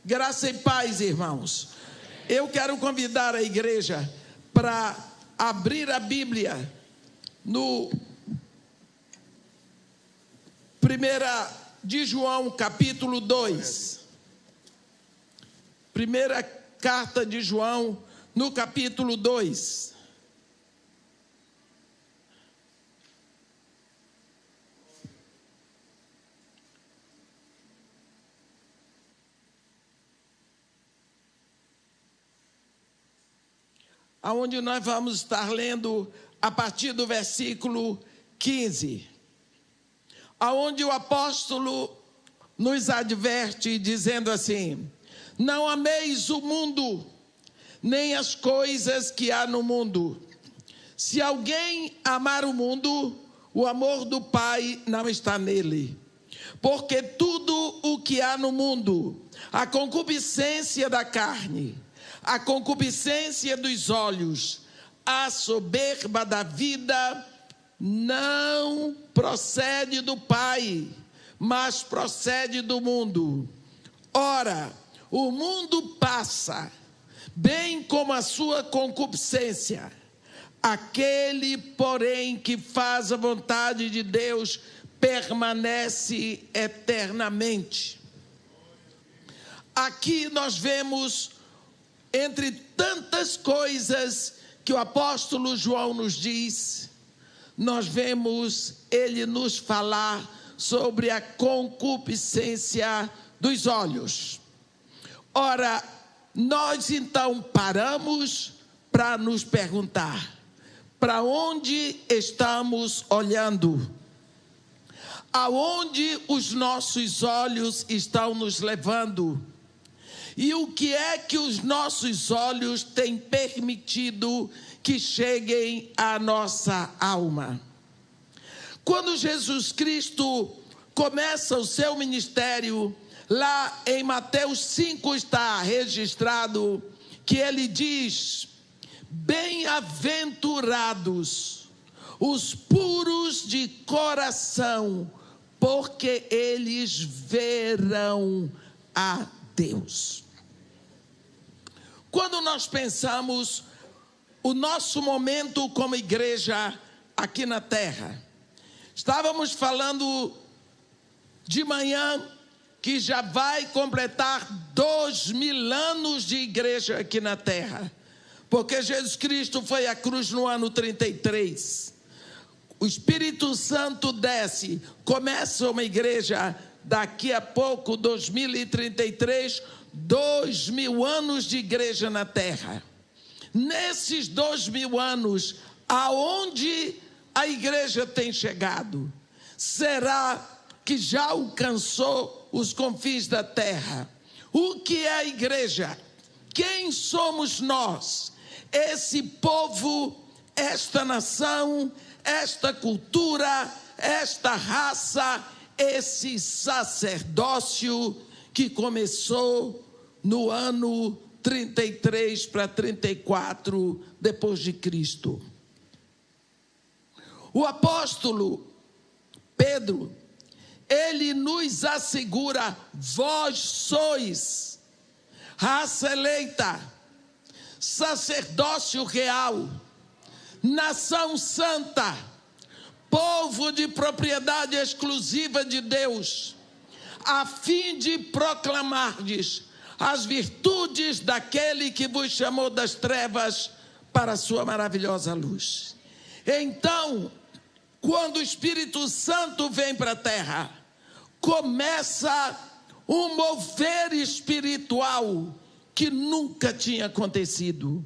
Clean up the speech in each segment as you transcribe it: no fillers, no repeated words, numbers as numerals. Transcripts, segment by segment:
Graça e paz, irmãos. Eu quero convidar a igreja para abrir a Bíblia no 1 de João, capítulo 2. Primeira carta de João, no capítulo 2. Aonde nós vamos estar lendo a partir do versículo 15, aonde o apóstolo nos adverte dizendo assim: não ameis o mundo, nem as coisas que há no mundo. Se alguém amar o mundo, o amor do Pai não está nele. Porque tudo o que há no mundo, a concupiscência da carne, a concupiscência dos olhos, a soberba da vida, não procede do Pai, mas procede do mundo. Ora, o mundo passa, bem como a sua concupiscência. Aquele, porém, que faz a vontade de Deus, permanece eternamente. Aqui nós vemos, entre tantas coisas que o apóstolo João nos diz, nós vemos ele nos falar sobre a concupiscência dos olhos. Ora, nós então paramos para nos perguntar: para onde estamos olhando? Aonde os nossos olhos estão nos levando? E o que é que os nossos olhos têm permitido que cheguem à nossa alma? Quando Jesus Cristo começa o seu ministério, lá em Mateus 5 está registrado que ele diz: bem-aventurados os puros de coração, porque eles verão a Deus. Quando nós pensamos o nosso momento como igreja aqui na terra, estávamos falando de manhã que já vai completar 2000 anos de igreja aqui na terra, porque Jesus Cristo foi à cruz no ano 33. O Espírito Santo desce, começa uma igreja daqui a pouco, 2033, 2000 anos de igreja na terra. Nesses 2000 anos, aonde a igreja tem chegado? Será que já alcançou os confins da terra? O que é a igreja? Quem somos nós? Esse povo, esta nação, esta cultura, esta raça, esse sacerdócio que começou no ano 33 para 34 depois de Cristo. O apóstolo Pedro, ele nos assegura: vós sois raça eleita, sacerdócio real, nação santa, povo de propriedade exclusiva de Deus, a fim de proclamardes as virtudes daquele que vos chamou das trevas para a sua maravilhosa luz. Então, quando o Espírito Santo vem para a terra, começa um mover espiritual que nunca tinha acontecido.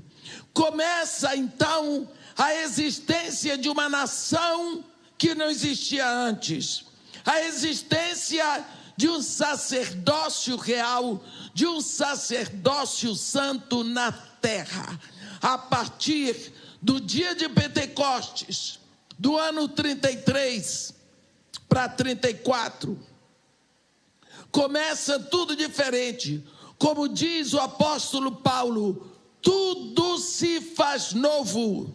Começa então a existência de uma nação que não existia antes, a existência de um sacerdócio real, de um sacerdócio santo na terra. A partir do dia de Pentecostes, do ano 33 para 34, começa tudo diferente. Como diz o apóstolo Paulo, tudo se faz novo.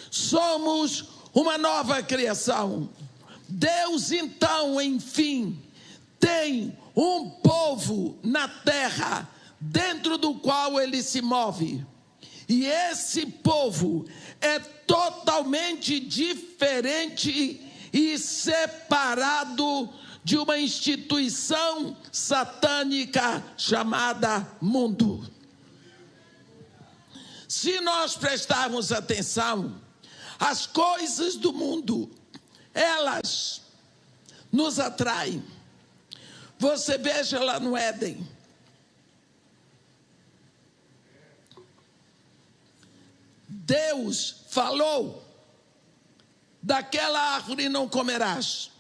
Somos uma nova criação. Deus então, enfim, tem um povo na terra dentro do qual ele se move. E esse povo é totalmente diferente e separado de uma instituição satânica chamada mundo. Se nós prestarmos atenção, as coisas do mundo, elas nos atraem. Você veja lá no Éden. Deus falou: daquela árvore não comerás,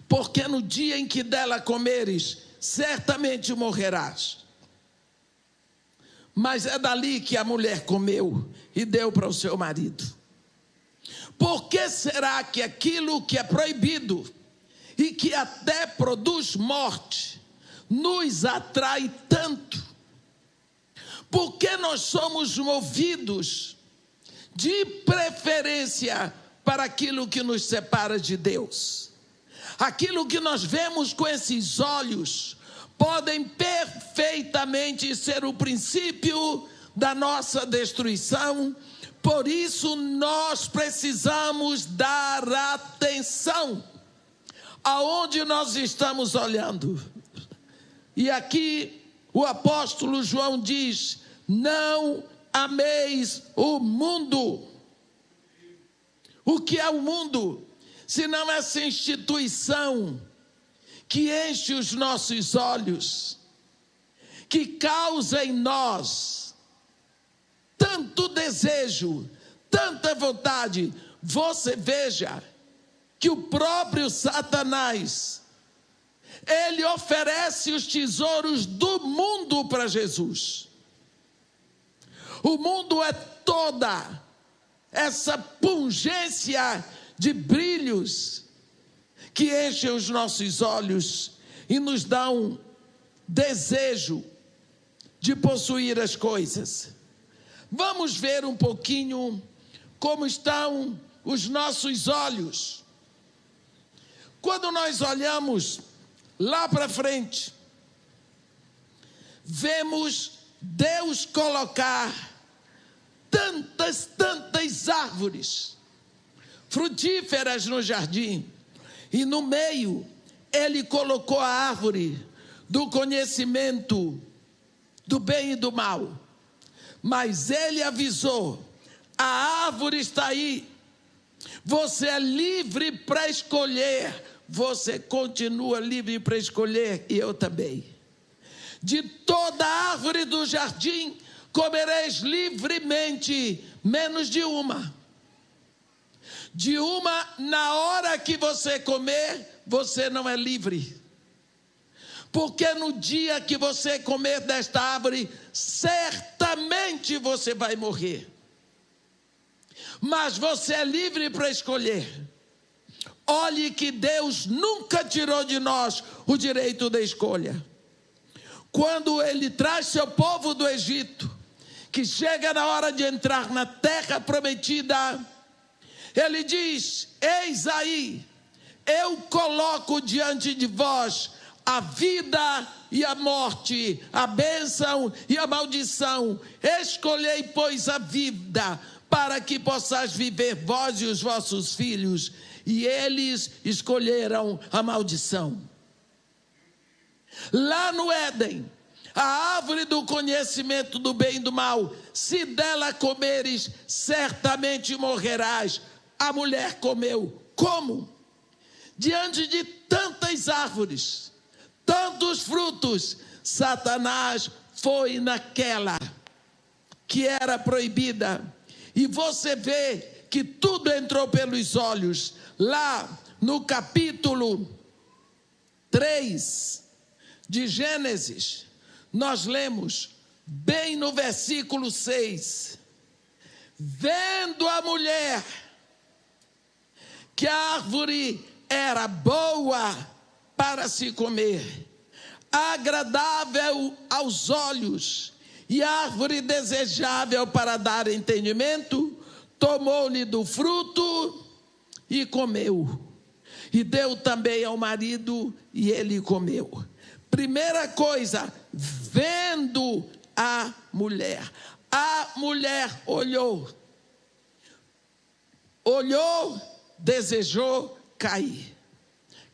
porque no dia em que dela comeres, certamente morrerás. Mas é dali que a mulher comeu e deu para o seu marido. Por que será que aquilo que é proibido e que até produz morte nos atrai tanto? Porque nós somos movidos de preferência para aquilo que nos separa de Deus. Aquilo que nós vemos com esses olhos podem perfeitamente ser o princípio da nossa destruição. Por isso nós precisamos dar atenção aonde nós estamos olhando. E aqui o apóstolo João diz: não ameis o mundo. O que é o mundo? Senão essa instituição que enche os nossos olhos, que causa em nós tanto desejo, tanta vontade. Você veja que o próprio Satanás, ele oferece os tesouros do mundo para Jesus. O mundo é toda essa pungência de brilhos que enchem os nossos olhos e nos dão desejo de possuir as coisas. Vamos ver um pouquinho como estão os nossos olhos. Quando nós olhamos lá para frente, vemos Deus colocar tantas árvores frutíferas no jardim, e no meio ele colocou a árvore do conhecimento do bem e do mal. Mas ele avisou: a árvore está aí, você é livre para escolher. Você continua livre para escolher, e eu também. De toda árvore do jardim comereis livremente, menos de uma. De uma, na hora que você comer, você não é livre. Porque no dia que você comer desta árvore, certamente você vai morrer. Mas você é livre para escolher. Olhe que Deus nunca tirou de nós o direito da escolha. Quando ele traz seu povo do Egito, que chega na hora de entrar na terra prometida, ele diz: eis aí, eu coloco diante de vós a vida e a morte, a bênção e a maldição. Escolhei, pois, a vida, para que possais viver vós e os vossos filhos. E eles escolheram a maldição. Lá no Éden, a árvore do conhecimento do bem e do mal, se dela comeres, certamente morrerás. A mulher comeu. Como? Diante de tantas árvores, tantos frutos, Satanás foi naquela que era proibida. E você vê que tudo entrou pelos olhos. Lá no capítulo 3 de Gênesis, nós lemos bem no versículo 6: vendo a mulher que a árvore era boa para se comer, agradável aos olhos e árvore desejável para dar entendimento, tomou-lhe do fruto e comeu, e deu também ao marido, e ele comeu. Primeira coisa, vendo a mulher olhou, desejou,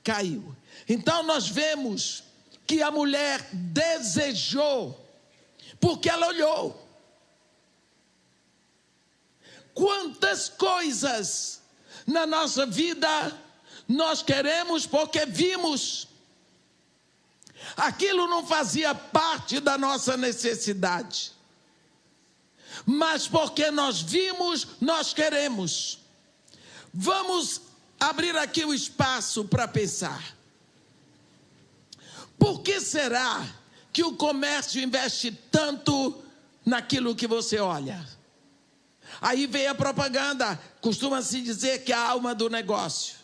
caiu. Então nós vemos que a mulher desejou, porque ela olhou. Quantas coisas na nossa vida nós queremos porque vimos. Aquilo não fazia parte da nossa necessidade, mas porque nós vimos, nós queremos. Vamos abrir aqui o espaço para pensar. Por que será que o comércio investe tanto naquilo que você olha? Aí vem a propaganda, costuma-se dizer que é a alma do negócio.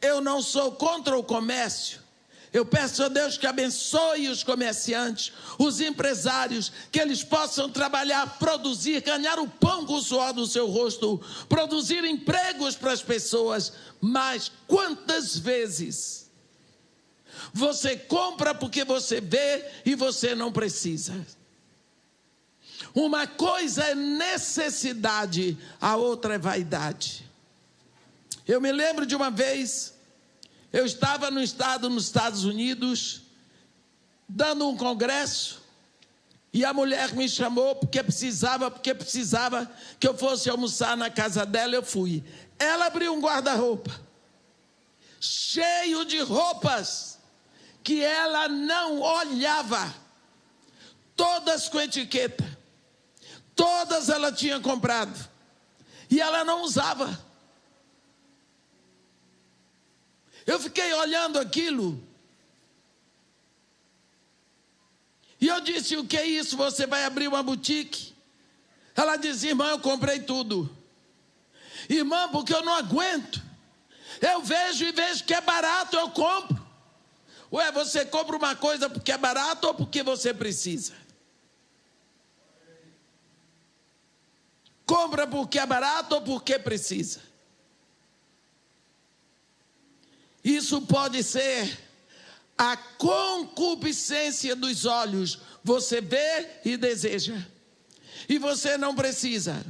Eu não sou contra o comércio. Eu peço a Deus que abençoe os comerciantes, os empresários, que eles possam trabalhar, produzir, ganhar o pão com o suor do seu rosto, produzir empregos para as pessoas. Mas quantas vezes você compra porque você vê e você não precisa? Uma coisa é necessidade, a outra é vaidade. Eu me lembro de uma vez, eu estava nos Estados Unidos, dando um congresso, e a mulher me chamou porque precisava que eu fosse almoçar na casa dela. Eu fui. Ela abriu um guarda-roupa, cheio de roupas, que ela não olhava, todas com etiqueta. Todas ela tinha comprado e ela não usava. Eu fiquei olhando aquilo e eu disse: o que é isso? Você vai abrir uma boutique? Ela disse: irmã, eu comprei tudo. Irmã, porque eu não aguento. Eu vejo que é barato, eu compro. Ué, você compra uma coisa porque é barato ou porque você precisa? Compra porque é barato ou porque precisa? Isso pode ser a concupiscência dos olhos. Você vê e deseja, e você não precisa.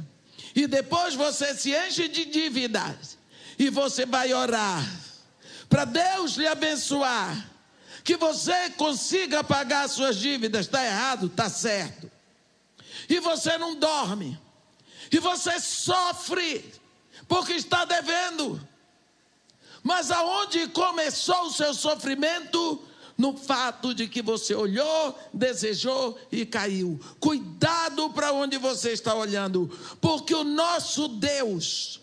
E depois você se enche de dívidas, e você vai orar para Deus lhe abençoar, que você consiga pagar suas dívidas. Está errado? Está certo. E você não dorme. E você sofre porque está devendo. Mas aonde começou o seu sofrimento? No fato de que você olhou, desejou e caiu. Cuidado para onde você está olhando, porque o nosso Deus,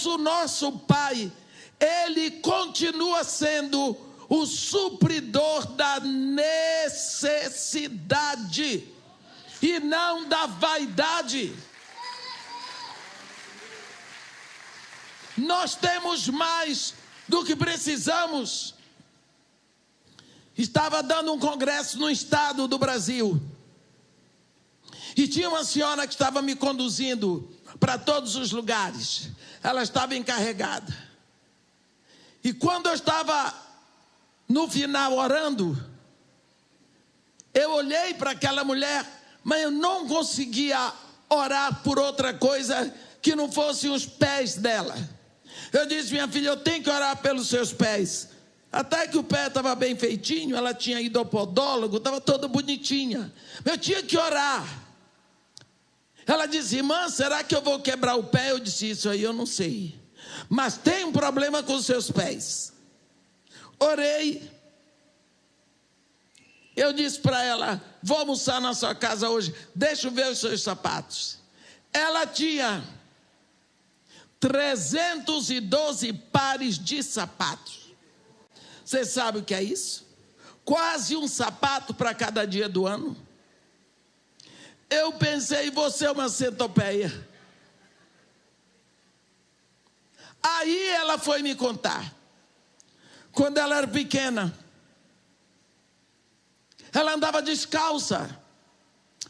o nosso Pai, Ele continua sendo o supridor da necessidade e não da vaidade. Nós temos mais do que precisamos. Estava dando um congresso no estado do Brasil, e tinha uma senhora que estava me conduzindo para todos os lugares. Ela estava encarregada. E quando eu estava no final orando, eu olhei para aquela mulher, mas eu não conseguia orar por outra coisa que não fossem os pés dela. Eu disse: minha filha, eu tenho que orar pelos seus pés. Até que o pé estava bem feitinho, ela tinha ido ao podólogo, estava toda bonitinha. Eu tinha que orar. Ela disse: irmã, será que eu vou quebrar o pé? Eu disse: isso aí eu não sei, mas tem um problema com os seus pés. Orei. Eu disse para ela: vou almoçar na sua casa hoje, deixa eu ver os seus sapatos. Ela tinha 312 pares de sapatos. Você sabe o que é isso? Quase um sapato para cada dia do ano. Eu pensei: você é uma centopeia. Aí ela foi me contar. Quando ela era pequena, ela andava descalça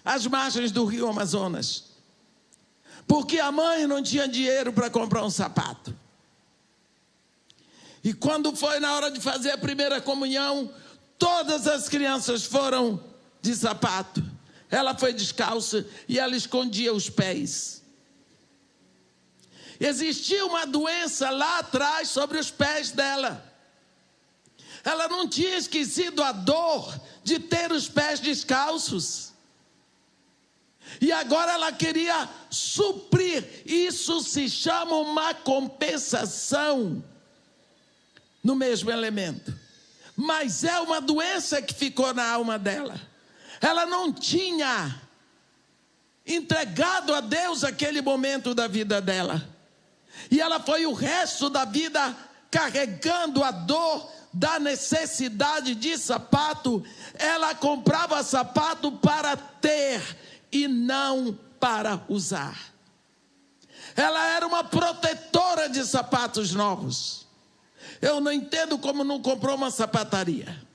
às margens do rio Amazonas, porque a mãe não tinha dinheiro para comprar um sapato. E quando foi na hora de fazer a primeira comunhão, Todas as crianças foram de sapato. Ela foi descalça e ela escondia os pés. Existia uma doença lá atrás sobre os pés dela. Ela não tinha esquecido a dor de ter os pés descalços. E agora ela queria suprir. Isso se chama uma compensação no mesmo elemento. Mas é uma doença que ficou na alma dela. Ela não tinha entregado a Deus aquele momento da vida dela. E ela foi o resto da vida carregando a dor da necessidade de sapato. Ela comprava sapato para ter e não para usar. Ela era uma protetora de sapatos novos. Eu não entendo como não comprou uma sapataria.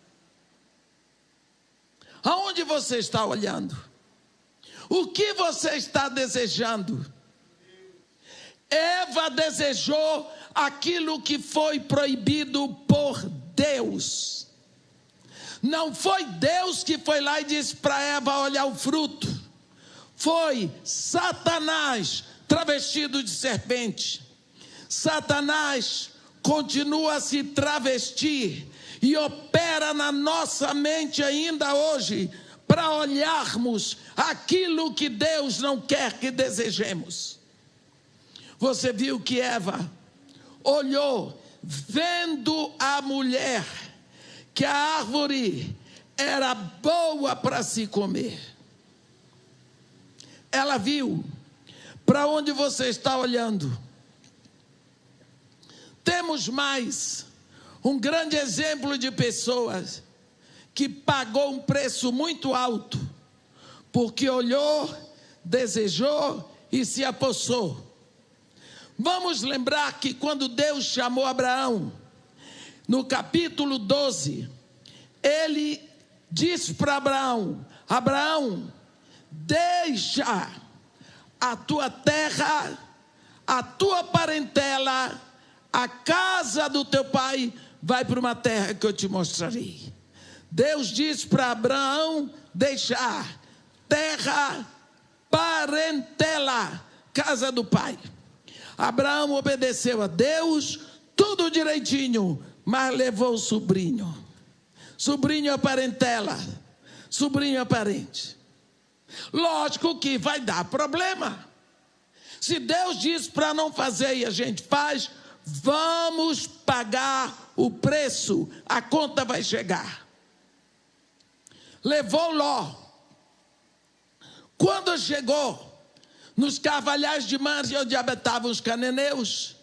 Aonde você está olhando? O que você está desejando? Eva desejou aquilo que foi proibido por Deus. Não foi Deus que foi lá e disse para Eva olhar o fruto. Foi Satanás travestido de serpente. Satanás continua a se travestir e opera na nossa mente ainda hoje para olharmos aquilo que Deus não quer que desejemos. Você viu que Eva olhou, vendo a mulher, que a árvore era boa para se comer. Ela viu. Para onde você está olhando? Temos mais um grande exemplo de pessoas que pagou um preço muito alto, porque olhou, desejou e se apossou. Vamos lembrar que quando Deus chamou Abraão, no capítulo 12, ele disse para Abraão: Abraão, deixa a tua terra, a tua parentela, a casa do teu pai, vai para uma terra que eu te mostrarei. Deus disse para Abraão deixar terra, parentela, casa do pai. Abraão obedeceu a Deus, tudo direitinho, mas levou o sobrinho. Sobrinho é parentela, sobrinho é parente. Lógico que vai dar problema. Se Deus diz para não fazer e a gente faz, vamos pagar o preço, a conta vai chegar. Levou Ló. Quando chegou nos carvalhais de Mamre, onde habitavam os cananeus,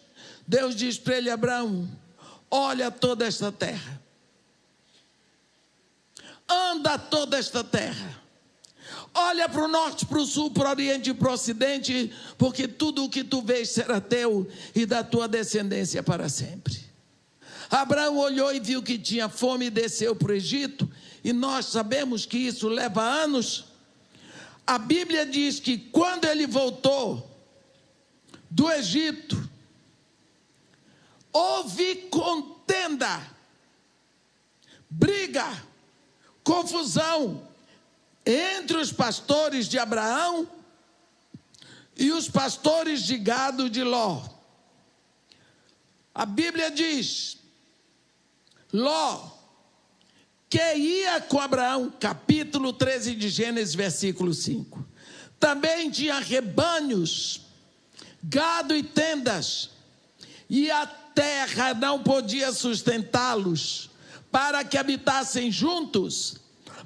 Deus diz para ele: Abraão, olha toda esta terra, anda toda esta terra, olha para o norte, para o sul, para o oriente e para o ocidente, porque tudo o que tu vês será teu e da tua descendência para sempre. Abraão olhou e viu que tinha fome e desceu para o Egito, e nós sabemos que isso leva anos. A Bíblia diz que quando ele voltou do Egito, houve contenda, briga, confusão entre os pastores de Abraão e os pastores de gado de Ló. A Bíblia diz: Ló, que ia com Abraão, capítulo 13 de Gênesis, versículo 5. Também tinha rebanhos, gado e tendas, e a terra não podia sustentá-los para que habitassem juntos,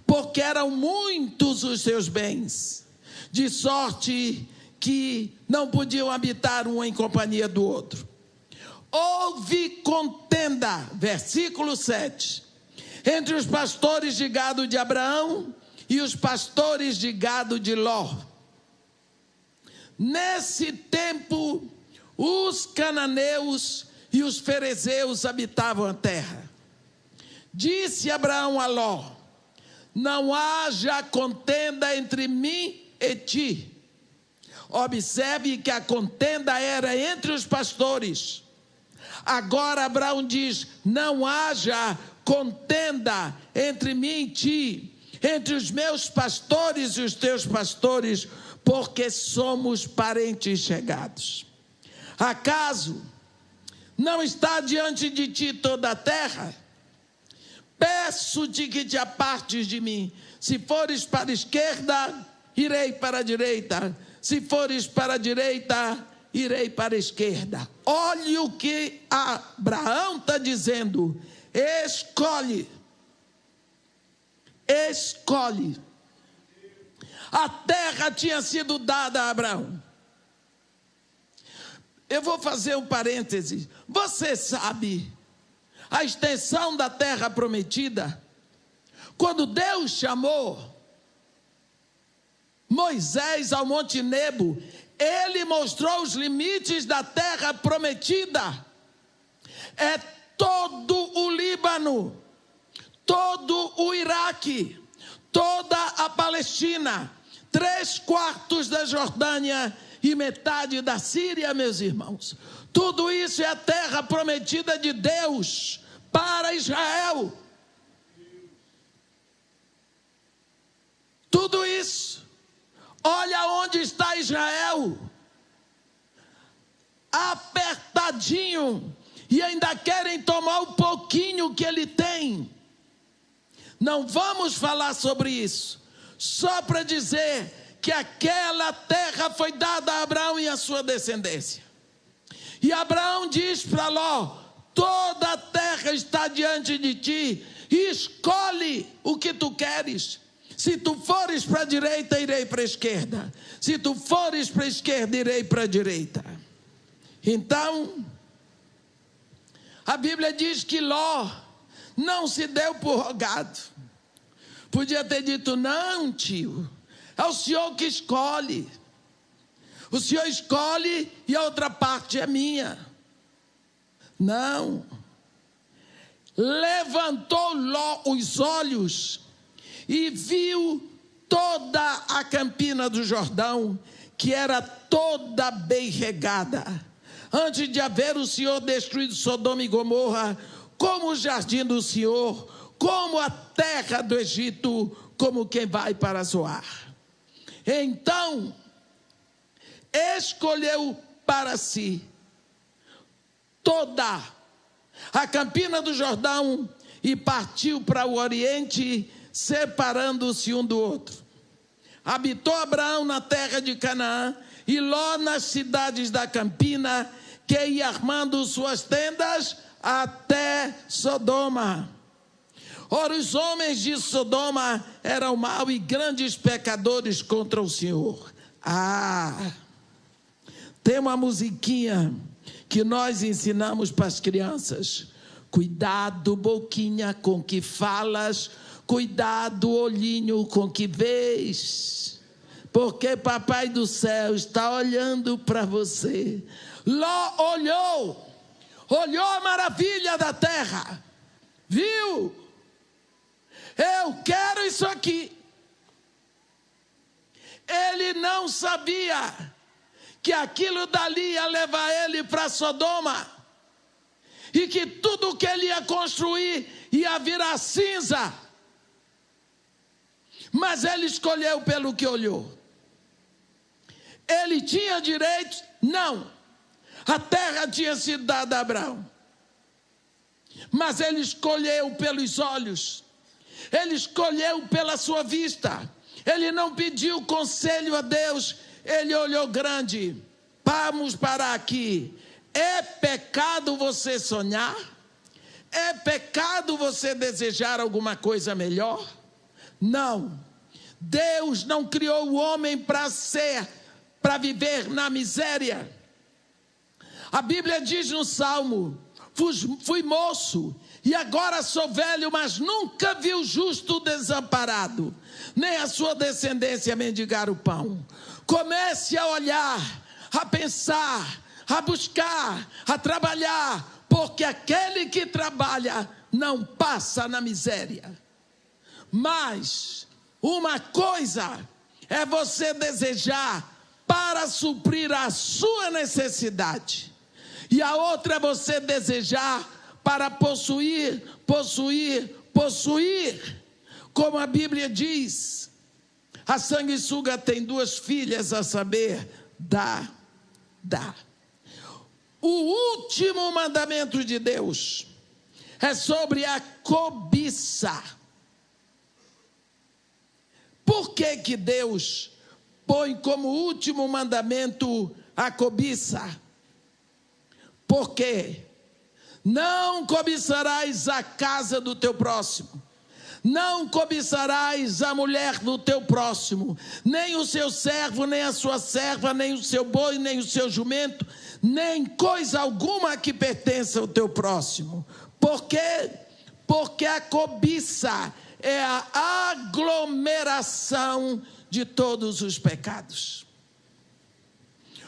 porque eram muitos os seus bens, de sorte que não podiam habitar um em companhia do outro. Houve contenda, versículo 7, entre os pastores de gado de Abraão e os pastores de gado de Ló. Nesse tempo, os cananeus e os ferezeus habitavam a terra. Disse Abraão a Ló: não haja contenda entre mim e ti. Observe que a contenda era entre os pastores. Agora Abraão diz: não haja contenda entre mim e ti, entre os meus pastores e os teus pastores, porque somos parentes chegados. Acaso não está diante de ti toda a terra? Peço-te que te apartes de mim. Se fores para a esquerda, irei para a direita. Se fores para a direita, irei para a esquerda. Olhe o que Abraão está dizendo. Escolhe. Escolhe. A terra tinha sido dada a Abraão. Eu vou fazer um parêntese. Você sabe a extensão da terra prometida? Quando Deus chamou Moisés ao Monte Nebo, ele mostrou os limites da terra prometida. É todo o Líbano, todo o Iraque, toda a Palestina, 3/4 da Jordânia e metade da Síria, meus irmãos. Tudo isso é a terra prometida de Deus para Israel. Tudo isso. Olha onde está Israel. Apertadinho. E ainda querem tomar o pouquinho que ele tem. Não vamos falar sobre isso. Só para dizer que aquela terra foi dada a Abraão e a sua descendência. E Abraão diz para Ló: toda a terra está diante de ti, escolhe o que tu queres. Se tu fores para a direita, irei para a esquerda. Se tu fores para a esquerda, irei para a direita. Então, a Bíblia diz que Ló não se deu por rogado. Podia ter dito: não, tio, é o senhor que escolhe. O senhor escolhe e a outra parte é minha. Não. Levantou Ló os olhos e viu toda a campina do Jordão, que era toda bem regada. Antes de haver o Senhor destruído Sodoma e Gomorra, como o jardim do Senhor, como a terra do Egito, como quem vai para Zoar. Então, escolheu para si toda a campina do Jordão e partiu para o oriente, separando-se um do outro. Habitou Abraão na terra de Canaã e Ló nas cidades da campina, que ia armando suas tendas até Sodoma. Ora, os homens de Sodoma eram maus e grandes pecadores contra o Senhor. Tem uma musiquinha que nós ensinamos para as crianças. Cuidado, boquinha, com que falas. Cuidado, olhinho, com que vês. Porque Papai do Céu está olhando para você. Ló olhou a maravilha da terra. Viu? Eu quero isso aqui. Ele não sabia que aquilo dali ia levar ele para Sodoma. E que tudo que ele ia construir ia virar cinza. Mas ele escolheu pelo que olhou. Ele tinha direito? Não. A terra tinha sido dada a Abraão. Mas ele escolheu pelos olhos. Ele escolheu pela sua vista. Ele não pediu conselho a Deus. Ele olhou grande. Vamos parar aqui. É pecado você sonhar? É pecado você desejar alguma coisa melhor? Não. Deus não criou o homem para viver na miséria. A Bíblia diz no Salmo: fui moço e agora sou velho, mas nunca vi o justo desamparado, nem a sua descendência mendigar o pão. Comece a olhar, a pensar, a buscar, a trabalhar, porque aquele que trabalha não passa na miséria. Mas uma coisa é você desejar para suprir a sua necessidade, e a outra é você desejar para possuir, possuir, possuir. Como a Bíblia diz, a sanguessuga tem 2 filhas, a saber, dá. O último mandamento de Deus é sobre a cobiça. Por que que Deus põe como último mandamento a cobiça? Porque não cobiçarás a casa do teu próximo, não cobiçarás a mulher do teu próximo, nem o seu servo, nem a sua serva, nem o seu boi, nem o seu jumento, nem coisa alguma que pertença ao teu próximo. Por quê? Porque a cobiça é a aglomeração de todos os pecados.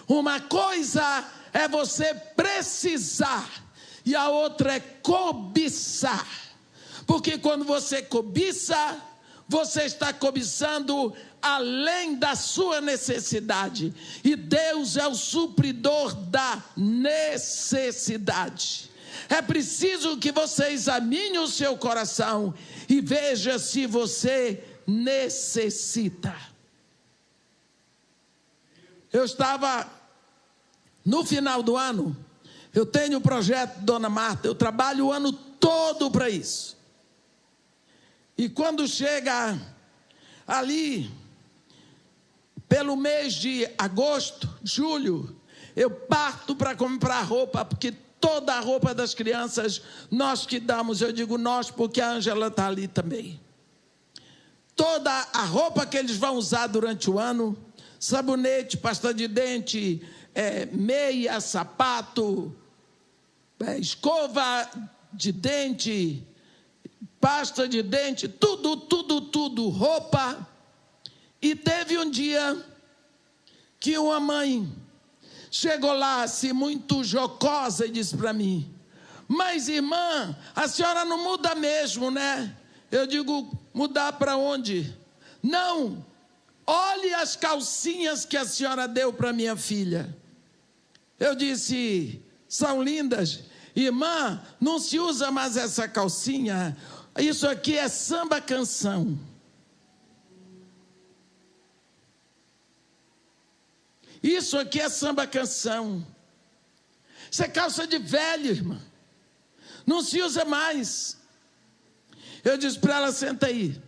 Uma coisa é você precisar e a outra é cobiçar. Porque quando você cobiça, você está cobiçando além da sua necessidade. E Deus é o supridor da necessidade. É preciso que você examine o seu coração e veja se você necessita. Eu estava no final do ano, eu tenho o projeto Dona Marta, eu trabalho o ano todo para isso. E quando chega ali, pelo mês de agosto, julho, eu parto para comprar roupa, porque toda a roupa das crianças nós que damos, eu digo nós porque a Ângela está ali também. Toda a roupa que eles vão usar durante o ano, sabonete, pasta de dente, meia, sapato, escova de dente, pasta de dente, tudo, roupa. E teve um dia que uma mãe chegou lá assim, muito jocosa, e disse para mim: mas irmã, a senhora não muda mesmo, né? Eu digo: mudar para onde? Não, olhe as calcinhas que a senhora deu para minha filha. Eu disse: são lindas. Irmã, não se usa mais essa calcinha, isso aqui é samba canção. Isso aqui é samba canção. Isso é calça de velho, irmã. Não se usa mais. Eu disse para ela: senta aí.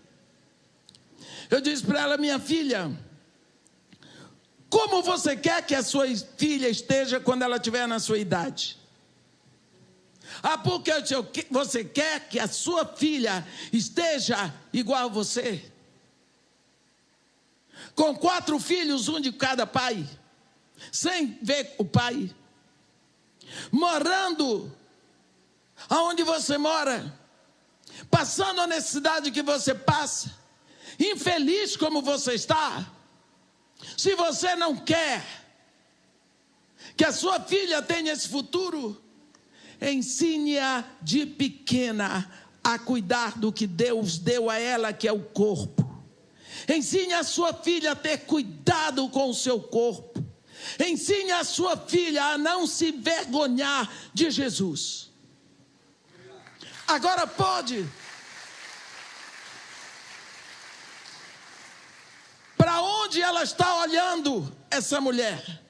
Eu disse para ela: minha filha, como você quer que a sua filha esteja quando ela estiver na sua idade? Porque você quer que a sua filha esteja igual a você? Com 4 filhos, um de cada pai, sem ver o pai, morando aonde você mora, passando a necessidade que você passa, infeliz como você está. Se você não quer que a sua filha tenha esse futuro, ensine-a de pequena a cuidar do que Deus deu a ela, que é o corpo. Ensine a sua filha a ter cuidado com o seu corpo. Ensine a sua filha a não se envergonhar de Jesus. Agora pode. Para onde ela está olhando, essa mulher?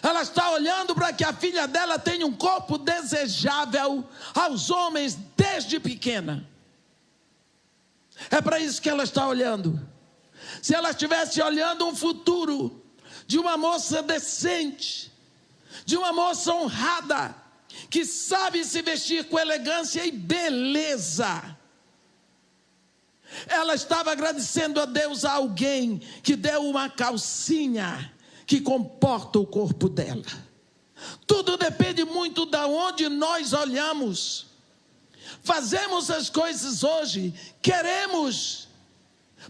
Ela está olhando para que a filha dela tenha um corpo desejável aos homens desde pequena. É para isso que ela está olhando. Se ela estivesse olhando um futuro de uma moça decente, de uma moça honrada, que sabe se vestir com elegância e beleza, ela estava agradecendo a Deus a alguém que deu uma calcinha que comporta o corpo dela. Tudo depende muito de onde nós olhamos. Fazemos as coisas hoje, queremos,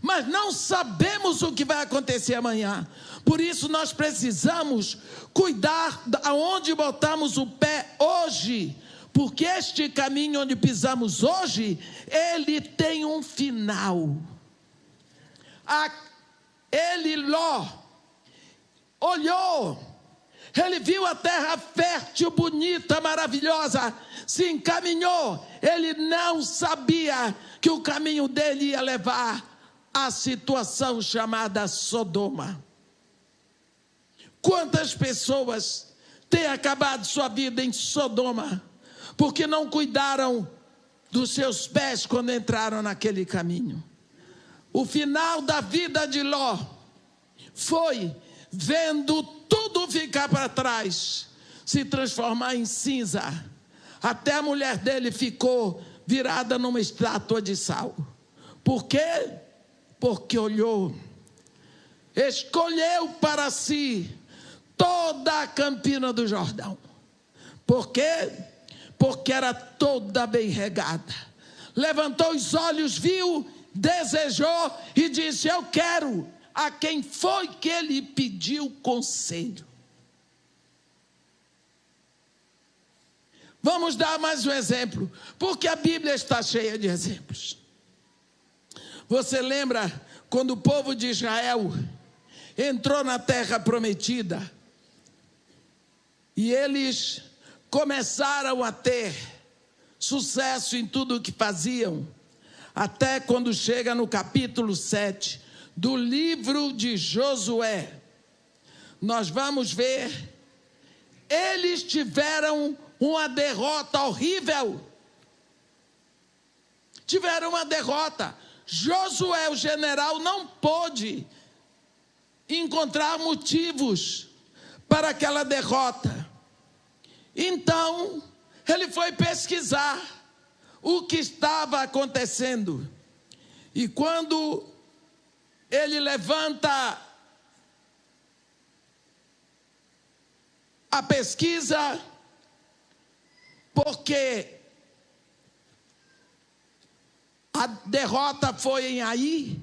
mas não sabemos o que vai acontecer amanhã. Por isso nós precisamos cuidar aonde botamos o pé hoje, porque este caminho onde pisamos hoje, ele tem um final. Ló olhou, Ele viu a terra fértil, bonita, maravilhosa, se encaminhou. Ele não sabia que o caminho dele ia levar à situação chamada Sodoma. Quantas pessoas têm acabado sua vida em Sodoma, porque não cuidaram dos seus pés quando entraram naquele caminho. O final da vida de Ló foi vendo tudo ficar para trás, se transformar em cinza. Até a mulher dele ficou virada numa estátua de sal. Por quê? Porque escolheu para si toda a Campina do Jordão. Por quê? Porque era toda bem regada. Levantou os olhos, viu, desejou e disse: eu quero. A quem foi que ele pediu conselho? Vamos dar mais um exemplo, porque a Bíblia está cheia de exemplos. Você lembra quando o povo de Israel entrou na terra prometida e eles começaram a ter sucesso em tudo o que faziam, até quando chega no capítulo 7 do livro de Josué, nós vamos ver, eles tiveram uma derrota horrível. Tiveram uma derrota. Josué, o general, não pôde encontrar motivos para aquela derrota. Então, ele foi pesquisar o que estava acontecendo. E quando ele levanta a pesquisa, porque a derrota foi em Ai.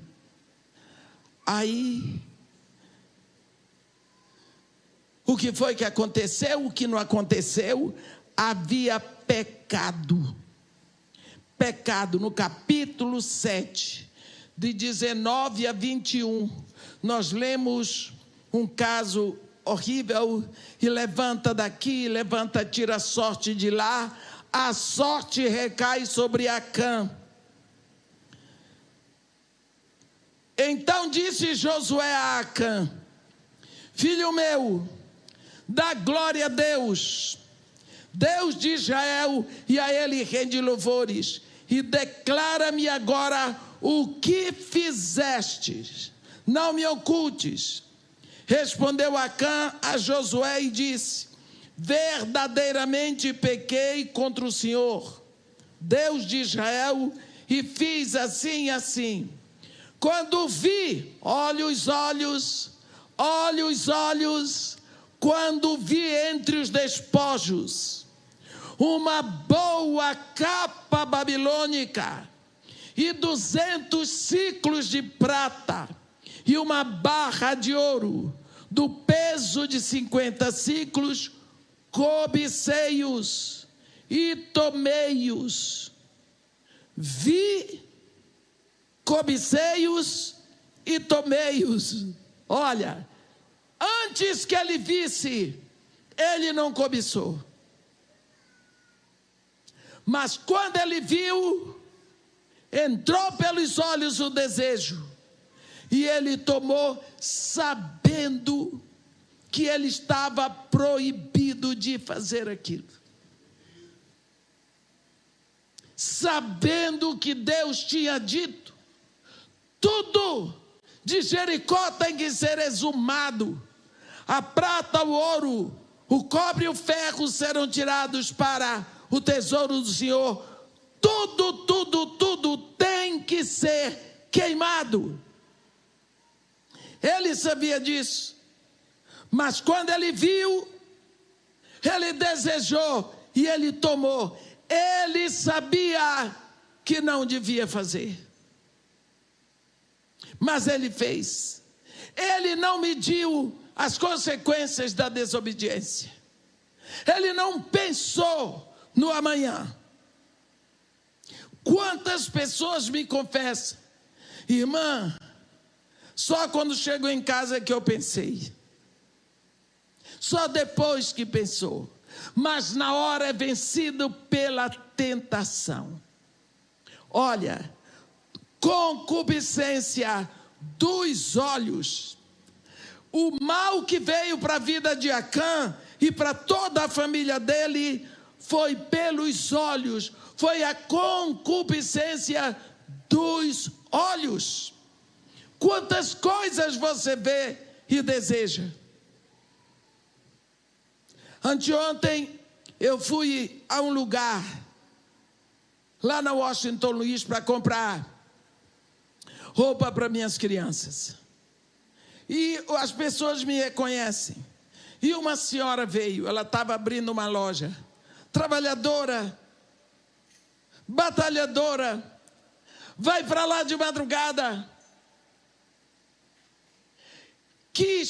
O que foi que aconteceu? O que não aconteceu? Havia pecado. Pecado. No capítulo 7, de 19 a 21, nós lemos um caso horrível, e levanta daqui, levanta, tira a sorte de lá, a sorte recai sobre Acã. Então disse Josué a Acã: filho meu, dá glória a Deus, Deus de Israel, e a ele rende louvores, e declara-me agora o que fizestes, não me ocultes. Respondeu Acã a Josué e disse: verdadeiramente pequei contra o Senhor, Deus de Israel, e fiz assim e assim. Quando vi, olhe os olhos, quando vi entre os despojos uma boa capa babilônica e 200 ciclos de prata e uma barra de ouro do peso de 50 ciclos, cobicei-os e tomei-os. Vi, cobicei-os e tomei-os. Olha, antes que ele visse, ele não cobiçou. Mas quando ele viu, entrou pelos olhos o desejo. E ele tomou, sabendo que ele estava proibido de fazer aquilo. Sabendo que Deus tinha dito, tudo de Jericó tem que ser exumado. A prata, o ouro, o cobre e o ferro serão tirados para o tesouro do Senhor. Tudo tem que ser queimado. Ele sabia disso, mas quando ele viu, ele desejou e ele tomou. Ele sabia que não devia fazer, mas ele fez. Ele não mediu as consequências da desobediência. Ele não pensou no amanhã. Quantas pessoas me confessam: irmã, só quando chego em casa é que eu pensei. Só depois que pensou. Mas na hora é vencido pela tentação. Olha, concupiscência dos olhos. O mal que veio para a vida de Acã e para toda a família dele foi pelos olhos. Foi a concupiscência dos olhos. Quantas coisas você vê e deseja? Anteontem eu fui a um lugar lá na Washington Luiz para comprar roupa para minhas crianças. E as pessoas me reconhecem. E uma senhora veio, ela estava abrindo uma loja. Trabalhadora, batalhadora, vai para lá de madrugada.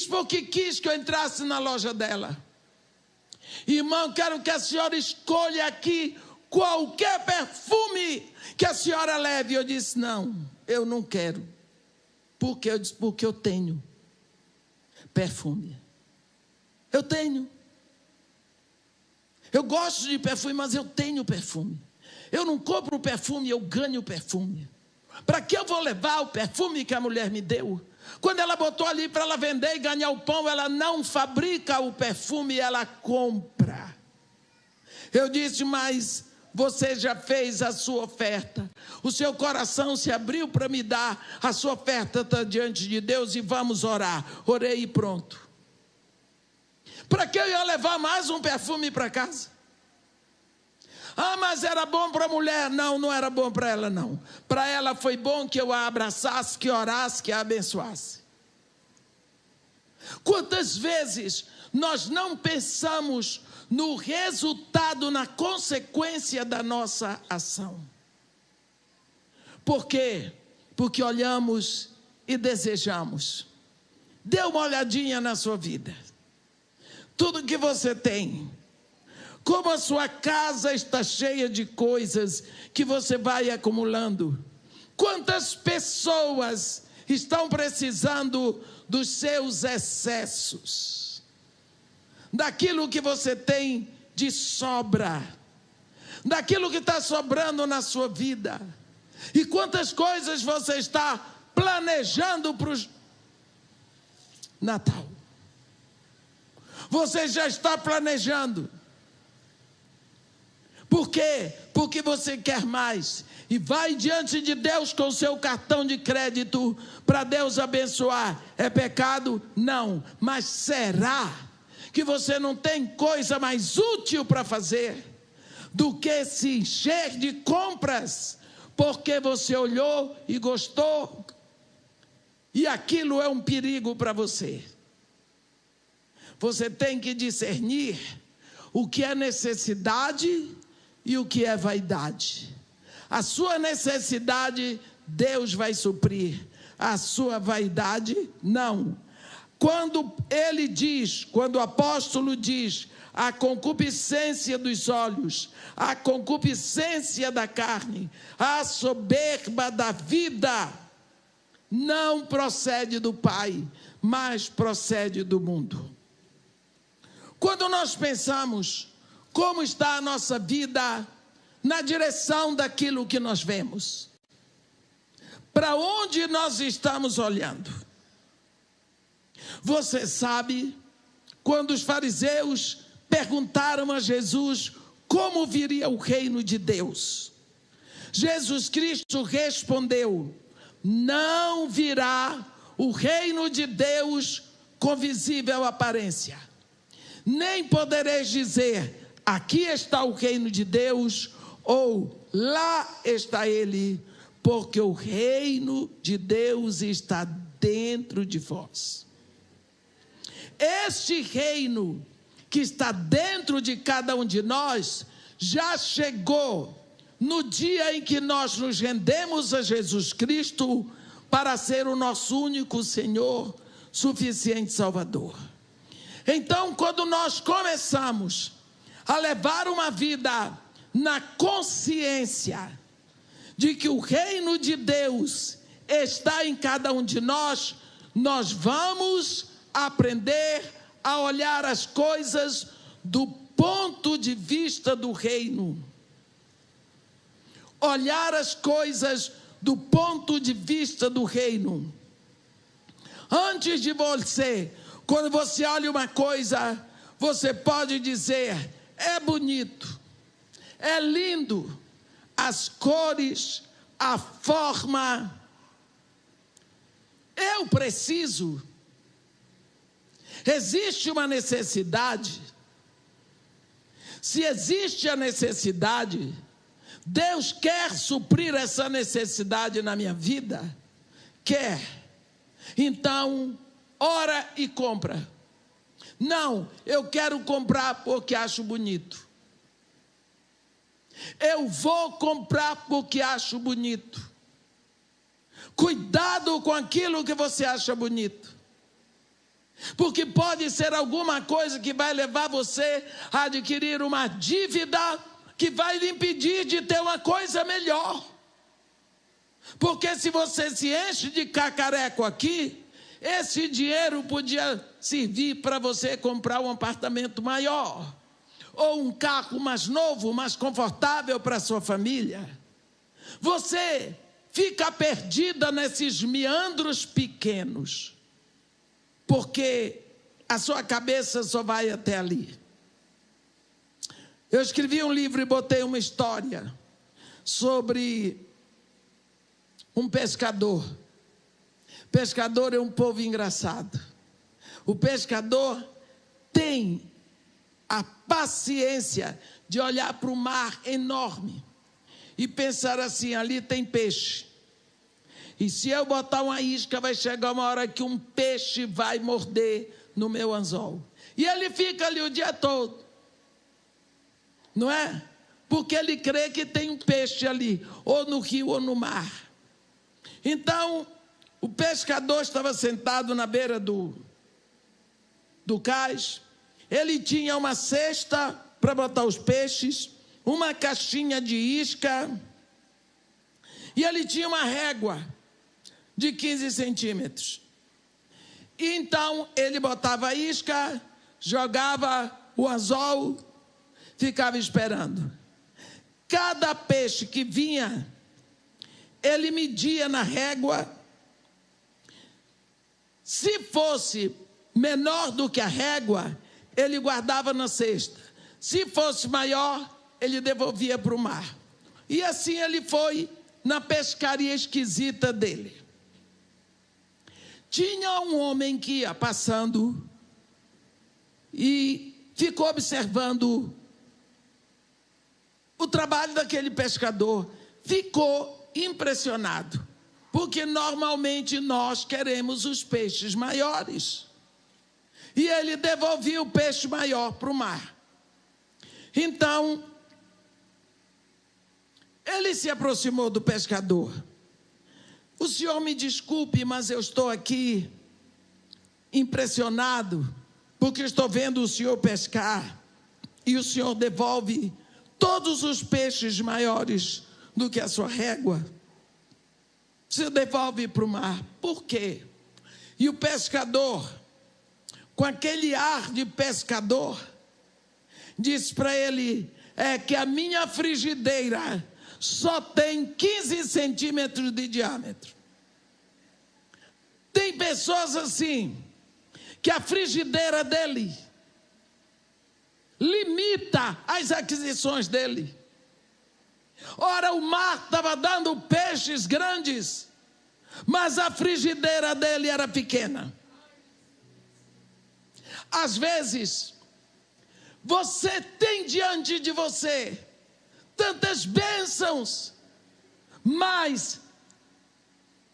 Porque quis que eu entrasse na loja dela. Irmão, quero que a senhora escolha aqui qualquer perfume que a senhora leve. Eu disse, não, eu não quero. Porque eu disse, porque eu tenho perfume. Eu tenho. Eu gosto de perfume, mas eu tenho perfume. Eu não compro perfume, eu ganho perfume. Para que eu vou levar o perfume que a mulher me deu? Quando ela botou ali para ela vender e ganhar o pão, ela não fabrica o perfume, ela compra. Eu disse, mas você já fez a sua oferta. O seu coração se abriu para me dar. A sua oferta está diante de Deus e vamos orar. Orei e pronto. Para que eu ia levar mais um perfume para casa? Ah, mas era bom para a mulher. Não, não era bom para ela não. Para ela foi bom que eu a abraçasse, que orasse, que a abençoasse. Quantas vezes nós não pensamos no resultado, na consequência da nossa ação? Por quê? Porque olhamos e desejamos. Dê uma olhadinha na sua vida. Tudo que você tem. Como a sua casa está cheia de coisas que você vai acumulando. Quantas pessoas estão precisando dos seus excessos, daquilo que você tem de sobra, daquilo que está sobrando na sua vida. E quantas coisas você está planejando para o Natal. Você já está planejando. Por quê? Porque você quer mais. E vai diante de Deus com o seu cartão de crédito para Deus abençoar. É pecado? Não. Mas será que você não tem coisa mais útil para fazer do que se encher de compras? Porque você olhou e gostou. E aquilo é um perigo para você. Você tem que discernir o que é necessidade e o que é vaidade. A sua necessidade, Deus vai suprir. A sua vaidade, não. Quando ele diz, quando o apóstolo diz, a concupiscência dos olhos, a concupiscência da carne, a soberba da vida, não procede do Pai, mas procede do mundo. Quando nós pensamos como está a nossa vida na direção daquilo que nós vemos, para onde nós estamos olhando? Você sabe, quando os fariseus perguntaram a Jesus como viria o reino de Deus, Jesus Cristo respondeu: não virá o reino de Deus com visível aparência, nem podereis dizer, aqui está o reino de Deus, ou lá está ele, porque o reino de Deus está dentro de vós. Este reino que está dentro de cada um de nós, já chegou no dia em que nós nos rendemos a Jesus Cristo, para ser o nosso único Senhor, suficiente Salvador. Então, quando nós começamos a levar uma vida na consciência de que o reino de Deus está em cada um de nós, nós vamos aprender a olhar as coisas do ponto de vista do reino. Olhar as coisas do ponto de vista do reino. Antes de você, quando você olha uma coisa, você pode dizer, é bonito, é lindo, as cores, a forma. Eu preciso. Existe uma necessidade. Se existe a necessidade, Deus quer suprir essa necessidade na minha vida? Quer. Então, ora e compra. Não, eu quero comprar porque acho bonito. Eu vou comprar porque acho bonito. Cuidado com aquilo que você acha bonito. Porque pode ser alguma coisa que vai levar você a adquirir uma dívida que vai lhe impedir de ter uma coisa melhor. Porque se você se enche de cacareco aqui, esse dinheiro podia servir para você comprar um apartamento maior, ou um carro mais novo, mais confortável para a sua família. Você fica perdida nesses meandros pequenos, porque a sua cabeça só vai até ali. Eu escrevi um livro e botei uma história sobre um pescador. Pescador é um povo engraçado. O pescador tem a paciência de olhar para o mar enorme e pensar assim, ali tem peixe. E se eu botar uma isca, vai chegar uma hora que um peixe vai morder no meu anzol. E ele fica ali o dia todo. Não é? Porque ele crê que tem um peixe ali, ou no rio ou no mar. Então, o pescador estava sentado na beira do cais. Ele tinha uma cesta para botar os peixes, uma caixinha de isca, e ele tinha uma régua de 15 centímetros. E então ele botava a isca, jogava o anzol, ficava esperando. Cada peixe que vinha, ele media na régua. Se fosse menor do que a régua, ele guardava na cesta. Se fosse maior, ele devolvia para o mar. E assim ele foi na pescaria esquisita dele. Tinha um homem que ia passando e ficou observando o trabalho daquele pescador. Ficou impressionado, porque normalmente nós queremos os peixes maiores. E ele devolvia o peixe maior para o mar. Então, ele se aproximou do pescador. O senhor me desculpe, mas eu estou aqui impressionado, porque estou vendo o senhor pescar e o senhor devolve todos os peixes maiores do que a sua régua. Você devolve para o mar. Por quê? E o pescador, com aquele ar de pescador, disse para ele, é que a minha frigideira só tem 15 centímetros de diâmetro. Tem pessoas assim, que a frigideira dele limita as aquisições dele. Ora, o mar estava dando peixes grandes, mas a frigideira dele era pequena. Às vezes, você tem diante de você tantas bênçãos, mas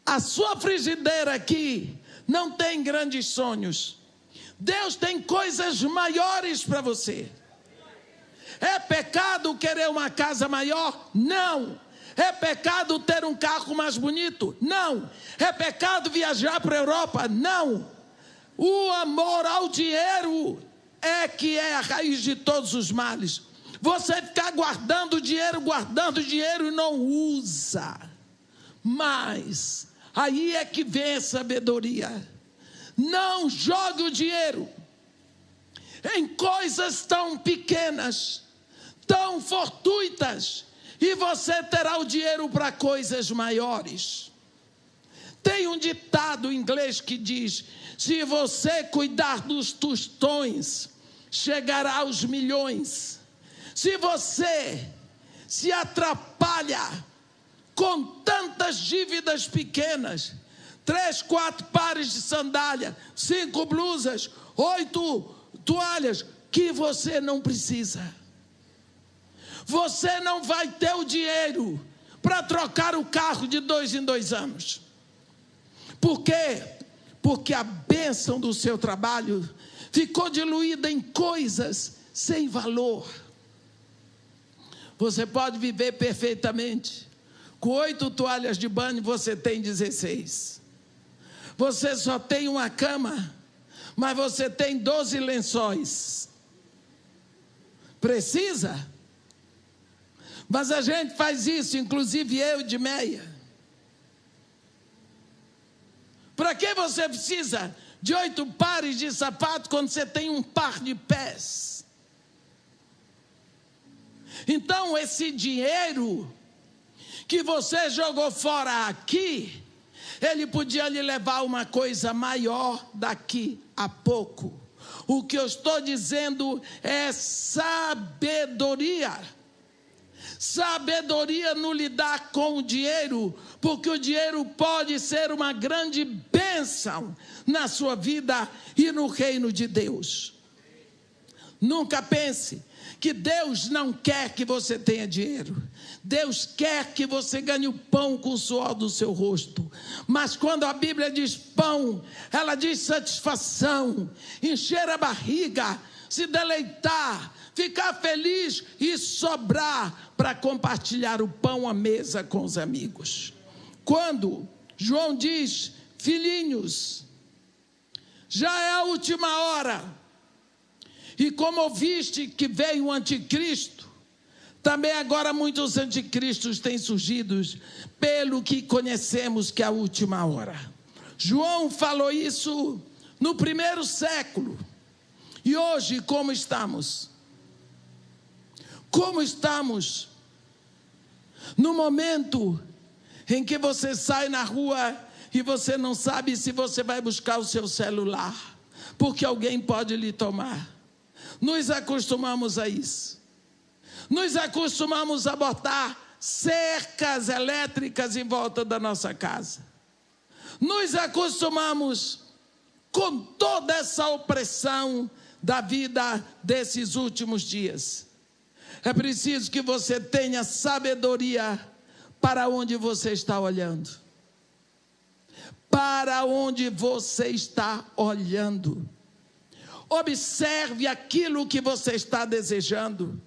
a sua frigideira aqui não tem grandes sonhos. Deus tem coisas maiores para você. É pecado querer uma casa maior? Não. É pecado ter um carro mais bonito? Não. É pecado viajar para a Europa? Não. O amor ao dinheiro é que é a raiz de todos os males. Você ficar guardando dinheiro e não usa. Mas aí é que vem a sabedoria. Não jogue o dinheiro. em coisas tão pequenas, tão fortuitas, e você terá o dinheiro para coisas maiores. Tem um ditado em inglês que diz: se você cuidar dos tostões, chegará aos milhões. Se você se atrapalha com tantas dívidas pequenas, 3, 4 pares de sandália, 5 blusas, 8 toalhas, que você não precisa, você não vai ter o dinheiro para trocar o carro de 2 em 2 anos. Por quê? Porque a bênção do seu trabalho ficou diluída em coisas sem valor. Você pode viver perfeitamente. Com 8 toalhas de banho, você tem 16. Você só tem uma cama, mas você tem 12 lençóis. Precisa? Mas a gente faz isso, inclusive eu de meia. Para que você precisa de 8 pares de sapato quando você tem um par de pés? Então esse dinheiro que você jogou fora aqui, ele podia lhe levar a uma coisa maior daqui a pouco. O que eu estou dizendo é sabedoria. Sabedoria no lidar com o dinheiro, porque o dinheiro pode ser uma grande bênção na sua vida e no reino de Deus. Nunca pense que Deus não quer que você tenha dinheiro. Deus quer que você ganhe o pão com o suor do seu rosto. Mas quando a Bíblia diz pão, ela diz satisfação, encher a barriga, se deleitar, ficar feliz e sobrar para compartilhar o pão à mesa com os amigos. Quando João diz: filhinhos, já é a última hora, e como ouviste que veio o anticristo, também agora muitos anticristos têm surgido, pelo que conhecemos que é a última hora. João falou isso no 1º século. E hoje, como estamos? Como estamos? No momento em que você sai na rua e você não sabe se você vai buscar o seu celular, porque alguém pode lhe tomar. Nos acostumamos a isso. Nos acostumamos a botar cercas elétricas em volta da nossa casa. Nos acostumamos com toda essa opressão da vida desses últimos dias. É preciso que você tenha sabedoria para onde você está olhando. Para onde você está olhando. Observe aquilo que você está desejando.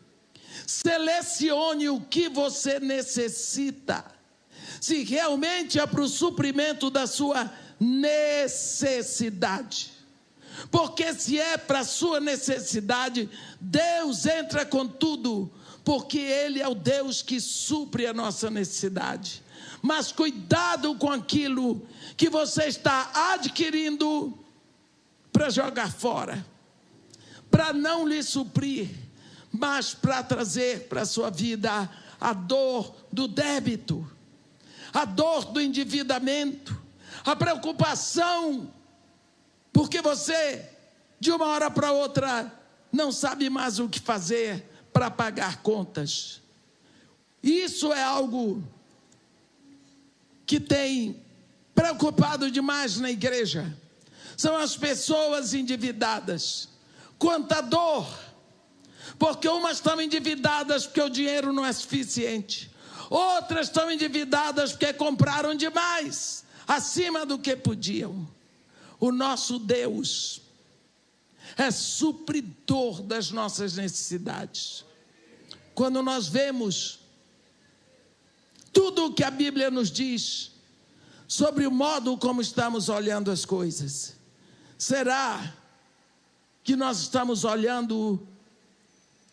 Selecione o que você necessita. Se realmente é para o suprimento da sua necessidade. Porque se é para a sua necessidade, Deus entra com tudo, porque Ele é o Deus que supre a nossa necessidade. Mas cuidado com aquilo que você está adquirindo para jogar fora, para não lhe suprir, mas para trazer para a sua vida a dor do débito, a dor do endividamento, a preocupação, porque você, de uma hora para outra, não sabe mais o que fazer para pagar contas. Isso é algo que tem preocupado demais na igreja. São as pessoas endividadas. Quanta dor! Porque umas estão endividadas porque o dinheiro não é suficiente. Outras estão endividadas porque compraram demais, acima do que podiam. O nosso Deus é supridor das nossas necessidades. Quando nós vemos tudo o que a Bíblia nos diz sobre o modo como estamos olhando as coisas, será que nós estamos olhando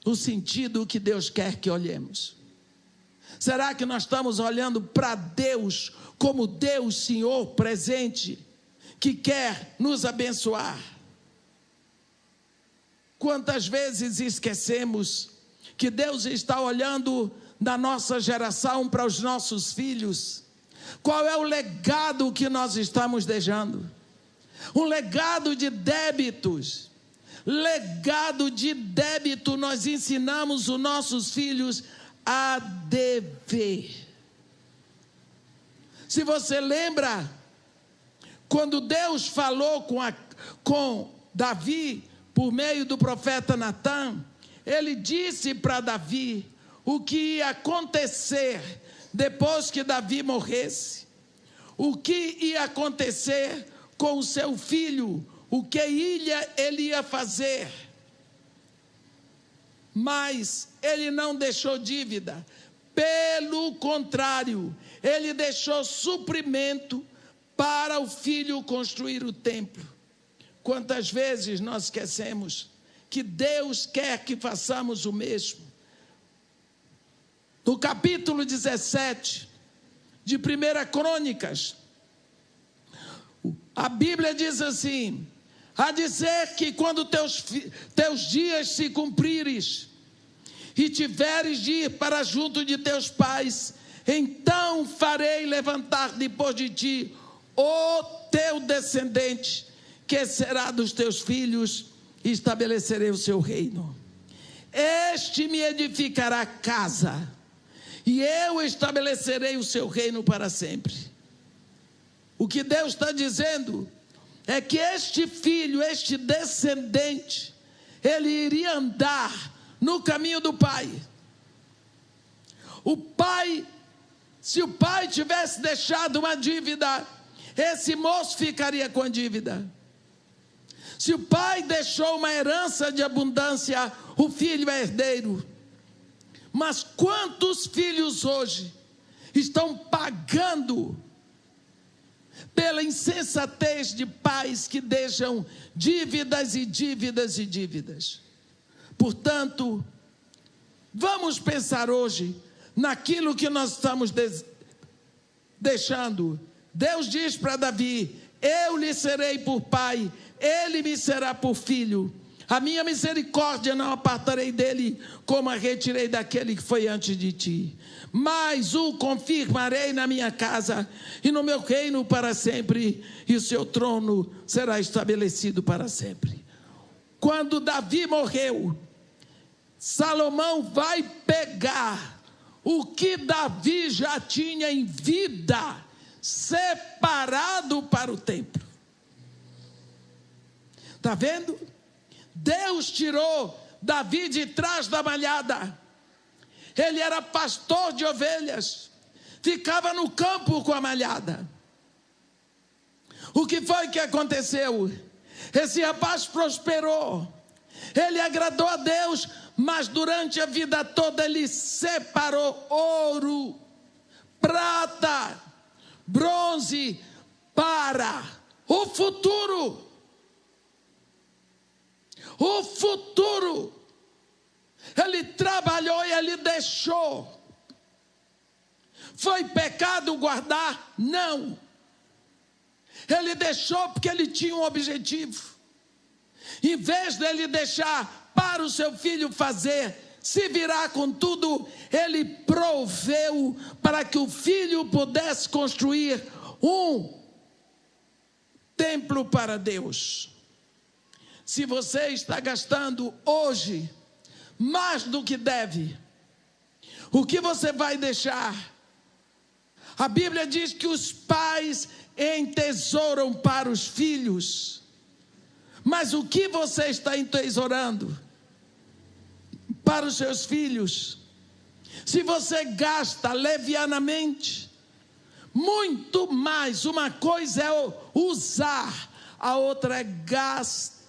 o sentido que Deus quer que olhemos? Será que nós estamos olhando para Deus como Deus Senhor presente, que quer nos abençoar? Quantas vezes esquecemos que Deus está olhando da nossa geração para os nossos filhos? Qual é o legado que nós estamos deixando? Um legado de débitos. Legado de débito. Nós ensinamos os nossos filhos a dever. Se você lembra, quando Deus falou com Davi, por meio do profeta Natã, ele disse para Davi o que ia acontecer depois que Davi morresse, o que ia acontecer com o seu filho, o que ele ia fazer. Mas ele não deixou dívida, pelo contrário, ele deixou suprimento para o filho construir o templo. Quantas vezes nós esquecemos que Deus quer que façamos o mesmo? No capítulo 17 de 1 Crônicas, a Bíblia diz assim: a dizer que quando teus dias se cumprires e tiveres de ir para junto de teus pais, então farei levantar depois de ti o teu descendente, que será dos teus filhos, e estabelecerei o seu reino. Este me edificará casa, e eu estabelecerei o seu reino para sempre. O que Deus está dizendo é que este filho, este descendente, ele iria andar no caminho do pai. O pai, se o pai tivesse deixado uma dívida, esse moço ficaria com a dívida. Se o pai deixou uma herança de abundância, o filho é herdeiro. Mas quantos filhos hoje estão pagando pela insensatez de pais que deixam dívidas e dívidas e dívidas? Portanto, vamos pensar hoje naquilo que nós estamos deixando. Deus diz para Davi: eu lhe serei por pai, ele me será por filho. A minha misericórdia não apartarei dele, como a retirei daquele que foi antes de ti. Mas o confirmarei na minha casa e no meu reino para sempre, e o seu trono será estabelecido para sempre. Quando Davi morreu, Salomão vai pegar o que Davi já tinha em vida, separado para o templo. Está vendo? Deus tirou Davi de trás da malhada. Ele era pastor de ovelhas, ficava no campo com a malhada. O que foi que aconteceu? Esse rapaz prosperou, ele agradou a Deus, mas durante a vida toda ele separou ouro, prata, bronze para o futuro. O futuro. Ele trabalhou e ele deixou. Foi pecado guardar? Não. Ele deixou porque ele tinha um objetivo. Em vez dele deixar para o seu filho fazer, se virar com tudo, ele proveu para que o filho pudesse construir um templo para Deus. Se você está gastando hoje mais do que deve, o que você vai deixar? A Bíblia diz que os pais entesouram para os filhos. Mas o que você está entesourando para os seus filhos? Se você gasta levianamente, muito mais, uma coisa é usar, a outra é gastar.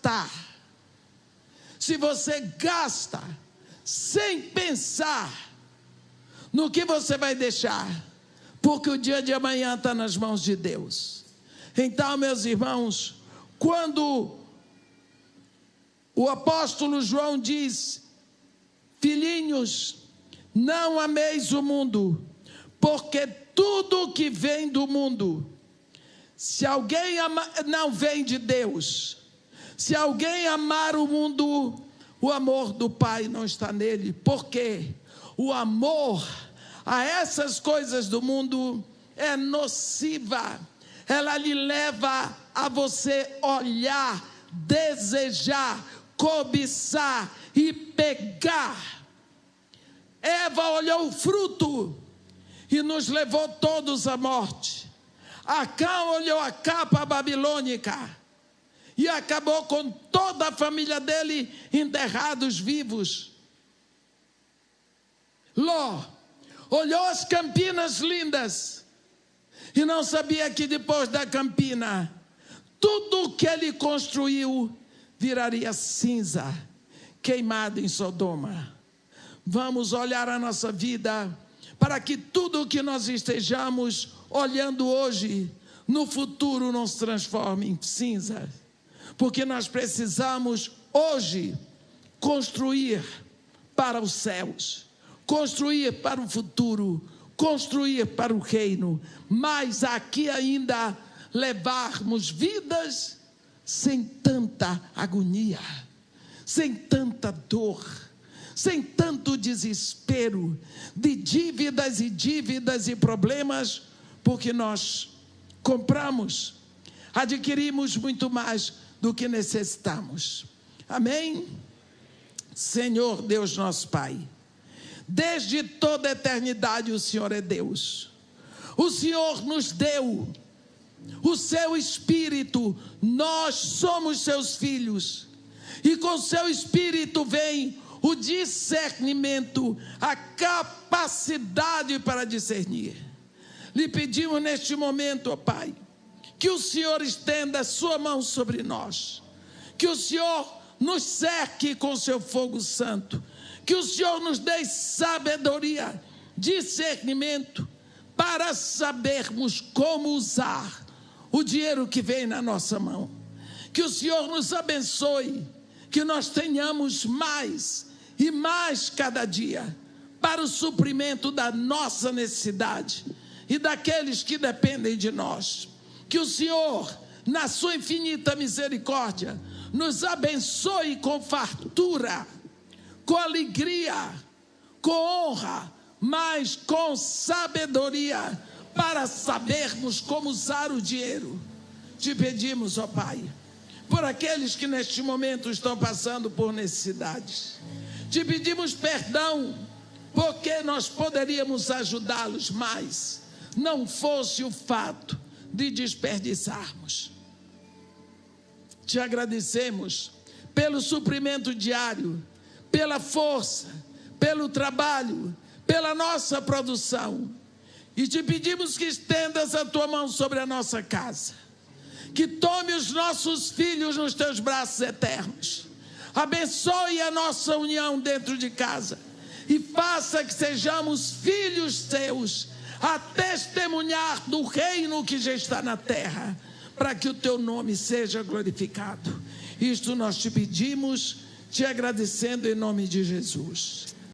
Se você gasta sem pensar no que você vai deixar, porque o dia de amanhã está nas mãos de Deus. Então, meus irmãos, quando o apóstolo João diz: filhinhos, não ameis o mundo, porque tudo que vem do mundo, se alguém não vem de Deus, se alguém amar o mundo, o amor do Pai não está nele. Por quê? O amor a essas coisas do mundo é nociva. Ela lhe leva a você olhar, desejar, cobiçar e pegar. Eva olhou o fruto e nos levou todos à morte. Acã olhou a capa babilônica e acabou com toda a família dele enterrados vivos. Ló olhou as campinas lindas e não sabia que depois da campina, tudo o que ele construiu viraria cinza, queimado em Sodoma. Vamos olhar a nossa vida para que tudo o que nós estejamos olhando hoje, no futuro não se transforme em cinza. Porque nós precisamos hoje construir para os céus, construir para o futuro, construir para o reino, mas aqui ainda levarmos vidas sem tanta agonia, sem tanta dor, sem tanto desespero de dívidas e problemas, porque nós compramos, adquirimos muito mais do que necessitamos. Amém? Senhor Deus nosso Pai, desde toda a eternidade o Senhor é Deus. O Senhor nos deu o seu Espírito, nós somos seus filhos, e com seu Espírito vem o discernimento, a capacidade para discernir. Lhe pedimos neste momento, ó Pai, que o Senhor estenda a sua mão sobre nós, que o Senhor nos cerque com seu fogo santo, que o Senhor nos dê sabedoria, discernimento, para sabermos como usar o dinheiro que vem na nossa mão. Que o Senhor nos abençoe, que nós tenhamos mais e mais cada dia, para o suprimento da nossa necessidade e daqueles que dependem de nós. Que o Senhor, na sua infinita misericórdia, nos abençoe com fartura, com alegria, com honra, mas com sabedoria, para sabermos como usar o dinheiro. Te pedimos, ó Pai, por aqueles que neste momento estão passando por necessidades. Te pedimos perdão, porque nós poderíamos ajudá-los mais, não fosse o fato de desperdiçarmos. Te agradecemos pelo suprimento diário, pela força, pelo trabalho, pela nossa produção, e te pedimos que estendas a tua mão sobre a nossa casa, que tome os nossos filhos nos teus braços eternos, abençoe a nossa união dentro de casa e faça que sejamos filhos teus, a testemunhar do reino que já está na terra, para que o teu nome seja glorificado. Isto nós te pedimos, te agradecendo em nome de Jesus.